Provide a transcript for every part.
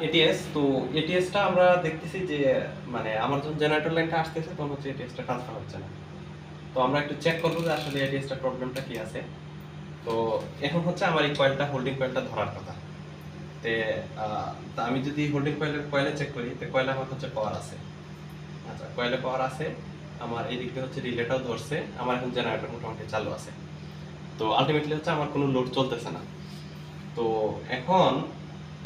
ATS তো এটিএসটা আমরা দেখতেছি যে মানে আমার যখন জেনারেটর লাইনটা আসতেছে তখন হচ্ছে এটিএসটা ট্রান্সফার হচ্ছে না। তো আমরা একটু চেক করবো যে আসলে এটিএসটা প্রবলেমটা কি আছে। তো এখন হচ্ছে আমার এই কয়েলটা হোল্ডিং কয়েলটা ধরার কথা। তে তা আমি যদি হোল্ডিং কয়েলে চেক করি তো কয়েলে আমার হচ্ছে পাওয়ার আছে। আচ্ছা কয়েলে পাওয়ার আছে, আমার এই দিক দিয়ে হচ্ছে রিলেটাও ধরছে, আমার এখন জেনারেটর মোটামুটি চালু আছে। তো আলটিমেটলি হচ্ছে আমার কোনো লোড চলতেছে না। তো এখন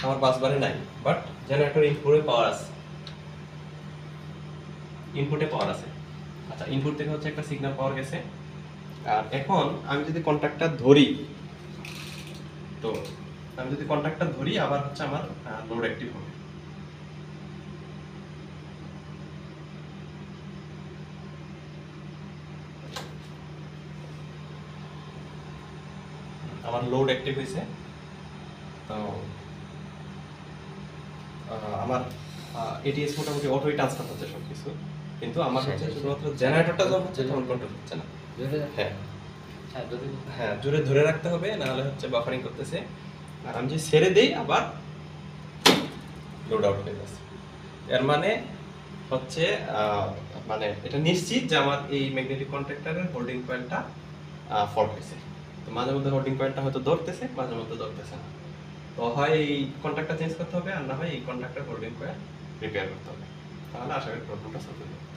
আমার বাসবারে নাই, বাট জেনারেটর ইনপুটে পাওয়ার আছে, ইনপুটে পাওয়ার আছে। আচ্ছা ইনপুট থেকে হচ্ছে একটা সিগন্যাল পাওয়ার গেছে। আর এখন আমি যদি কন্ট্যাক্টটা ধরি, তো আমি যদি কন্ট্যাক্টটা ধরি আবার হচ্ছে আমার লোড অ্যাক্টিভ হবে। আমার লোড অ্যাক্টিভ হয়েছে। তো আমার এটিএস মোটামুটি অটোই ট্রান্সফার হচ্ছে সব কিছু, কিন্তু আমার হচ্ছে শুধুমাত্র জেনারেটরটা যখন হচ্ছে তখন কন্ট্রোল হচ্ছে না। হ্যাঁ হ্যাঁ, জোরে ধরে রাখতে হবে, না হলে হচ্ছে বাফারিং করতেছে। আর আমি যদি ছেড়ে দেই আবার লোড আউট হয়ে যাচ্ছে। এর মানে হচ্ছে মানে এটা নিশ্চিত যে আমার এই ম্যাগনেটিক কন্ট্যাক্টরের হোল্ডিং কয়েলটা ফল্ট হয়েছে। তো মাঝে মধ্যে হোল্ডিং কয়েলটা হয়তো ধরতেছে, মাঝে মধ্যে ধরতেছে না। তো হয় এই কন্ট্যাক্টটা চেঞ্জ করতে হবে, আর না হয় এই কন্ট্যাক্টর হোল্ডিং কয়েল রিপেয়ার করতে হবে। তাহলে আশা করি প্রবলেমটা সলভ হয়ে যাবে।